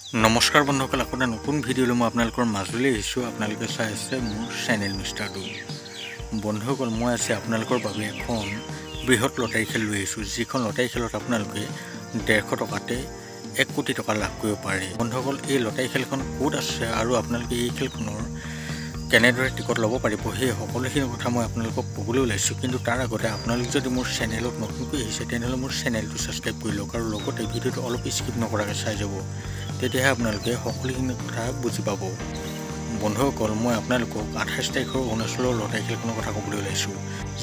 নমস্কাৰ বন্ধুসকল, আপোনাৰ নতুন ভিডিঅ'লৈ মই আপোনালোকৰ মাজলৈ আহিছোঁ। আপোনালোকে চাই আছে মোৰ চেনেল মিষ্টাৰ ডু। বন্ধুসকল, মই আজি আপোনালোকৰ বাবে এখন বৃহৎ লটাৰী খেল লৈ আহিছোঁ, যিখন লটাৰী খেলত আপোনালোকে 150 টকাতে 1 কোটি টকা লাভ কৰিব পাৰে। বন্ধুসকল, এই লটাৰী খেলখন ক'ত আছে আৰু আপোনালোকে এই খেলখনৰ কেনেদৰে টিকট ল'ব পাৰিব, সেই সকলোখিনি কথা মই আপোনালোকক ক'বলৈ ওলাইছোঁ। কিন্তু তাৰ আগতে আপোনালোক যদি মোৰ চেনেলত নতুনকৈ আহিছে তেনেহ'লে মোৰ চেনেলটো ছাবস্ক্ৰাইব কৰি লওক আৰু লগতে ভিডিঅ'টো অলপ স্কিপ নকৰাকৈ চাই যাব, তেতিয়াহে আপোনালোকে সকলোখিনি কথা বুজি পাব। বন্ধুসকল, মই আপোনালোকক 28 তাৰিখৰ অৰুণাচলৰ লটাৰী খেলখনৰ কথা ক'বলৈ ওলাইছোঁ,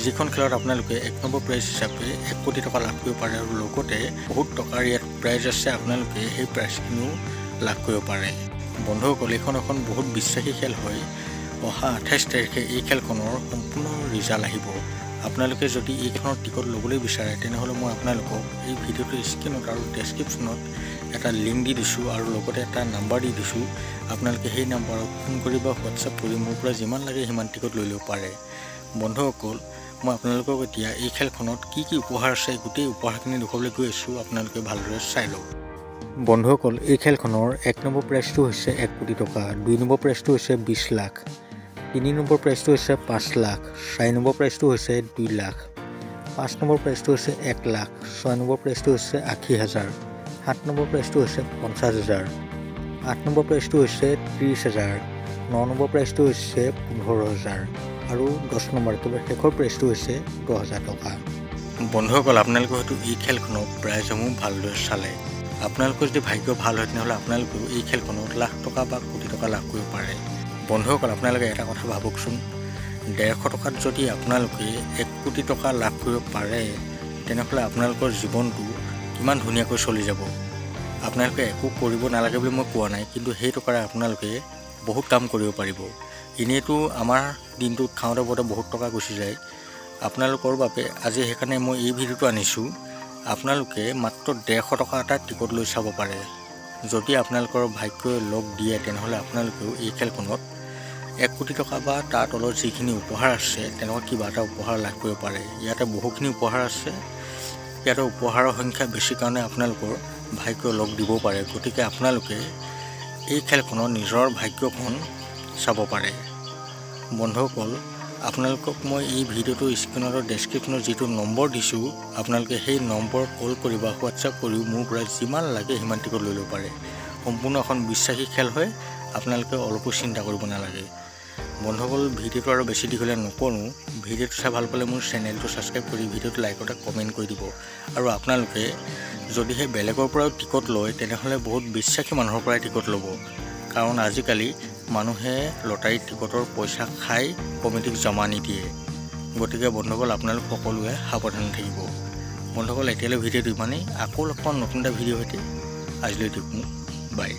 যিখন খেলত আপোনালোকে 1 নম্বৰ প্ৰাইজ হিচাপে 1 কোটি টকা লাভ কৰিব পাৰে আৰু লগতে বহুত টকাৰ ইয়াত প্ৰাইজ আছে, আপোনালোকে সেই প্ৰাইজখিনিও লাভ কৰিব পাৰে। বন্ধুসকল, এইখন এখন বহুত বিশ্বাসী খেল হয়। অহা 28 তাৰিখে এই খেলখনৰ সম্পূৰ্ণ ৰিজাল্ট আহিব। আপোনালোকে যদি এইখনৰ টিকট ল'বলৈ বিচাৰে তেনেহ'লে মই আপোনালোকক এই ভিডিঅ'টোৰ স্ক্ৰীনত আৰু ডেছক্ৰিপশ্যনত এটা লিংক দি দিছোঁ আৰু লগতে এটা নাম্বাৰ দি দিছোঁ। আপোনালোকে সেই নাম্বাৰত ফোন কৰি বা হোৱাটছআপ কৰি মোৰ পৰা যিমান লাগে সিমান টিকট লৈ ল'ব পাৰে। বন্ধুসকল, মই আপোনালোকক এতিয়া এই খেলখনত কি কি উপহাৰ আছে গোটেই উপহাৰখিনি দেখুৱাবলৈ গৈ আছোঁ, আপোনালোকে ভালদৰে চাই লওক। বন্ধুসকল, এই খেলখনৰ 1 নম্বৰ প্ৰাইজটো হৈছে 1 কোটি টকা, 2 নম্বৰ প্ৰাইজটো হৈছে 20 লাখ, 3 নম্বৰ প্ৰাইজটো হৈছে 5 লাখ, 4 নম্বৰ প্ৰাইজটো হৈছে 2 লাখ, 5 নম্বৰ প্ৰাইজটো হৈছে 1 লাখ, 6 নম্বৰ প্ৰাইজটো হৈছে 80,000, 7 নম্বৰ প্ৰাইজটো হৈছে 50,000, 8 নম্বৰ প্ৰাইজটো হৈছে 30,000, 9 নম্বৰ প্ৰাইজটো হৈছে 15,000 আৰু 10 নম্বৰ একেবাৰে শেষৰ প্ৰাইজটো হৈছে 10,000 টকা। বন্ধুসকল, আপোনালোকে হয়তো এই খেলখনৰ প্ৰাইজসমূহ ভালদৰে চালে। আপোনালোকৰ যদি ভাগ্য ভাল হয় তেনেহ'লে আপোনালোকেও এই খেলখনত লাখ টকা বা কোটি টকা লাভ কৰিব পাৰে। বন্ধুসকল, আপোনালোকে এটা কথা ভাবকচোন, 150 টকাত যদি আপোনালোকে 1 কোটি টকা লাভ কৰিব পাৰে তেনেহ'লে আপোনালোকৰ জীৱনটো কিমান ধুনীয়াকৈ চলি যাব। আপোনালোকে একো কৰিব নালাগে বুলি মই কোৱা নাই, কিন্তু সেই টকাৰে আপোনালোকে বহুত কাম কৰিব পাৰিব। এনেইতো আমাৰ দিনটোত খাওঁতে বওঁতে বহুত টকা গুচি যায়। আপোনালোকৰ বাবে আজি সেইকাৰণে মই এই ভিডিঅ'টো আনিছোঁ। আপোনালোকে মাত্ৰ 150 টকা এটা টিকট লৈ চাব পাৰে। যদি আপোনালোকৰ ভাগ্যই লগ দিয়ে তেনেহ'লে আপোনালোকেও এই খেলখনত 1 কোটি টকা বা তাৰ তলত যিখিনি উপহাৰ আছে তেনেকুৱা কিবা এটা উপহাৰ লাভ কৰিব পাৰে। ইয়াতে বহুখিনি উপহাৰ আছে। ইয়াতে উপহাৰৰ সংখ্যা বেছি কাৰণে আপোনালোকৰ ভাগ্য লগ দিবও পাৰে। গতিকে আপোনালোকে এই খেলখনৰ নিজৰ ভাগ্যখন চাব পাৰে। বন্ধুসকল, আপোনালোকক মই এই ভিডিঅ'টোৰ স্ক্ৰীনত আৰু ডেছক্ৰিপশ্যনত যিটো নম্বৰ দিছোঁ, আপোনালোকে সেই নম্বৰত কল কৰি বা হোৱাটছআপ কৰিও মোৰ পৰা যিমান লাগে সিমান টিকট লৈ ল'ব পাৰে। সম্পূৰ্ণ এখন বিশ্বাসী খেল হয়, আপোনালোকে অলপো চিন্তা কৰিব নালাগে। বন্ধুসকল, ভিডিঅ'টো আৰু বেছি দীঘলীয়া নকৰোঁ। ভিডিঅ'টো চাই ভাল পালে মোৰ চেনেলটো ছাবস্ক্ৰাইব কৰি ভিডিঅ'টো লাইক এটা কমেণ্ট কৰি দিব। আৰু আপোনালোকে যদিহে বেলেগৰ পৰাও টিকট লয় তেনেহ'লে বহুত বিশ্বাসী মানুহৰ পৰাই টিকট ল'ব, কাৰণ আজিকালি মানুহে লটাৰী টিকটৰ পইচা খাই কমিটিক জমা নিদিয়ে। গতিকে বন্ধুসকল, আপোনালোক সকলোৱে সাৱধান থাকিব। বন্ধুসকল, এতিয়ালৈ ভিডিঅ'টো ইমানেই। আকৌ লগ পাম নতুন এটা ভিডিঅ' সৈতে। আজিলৈ দিওঁ, বাই।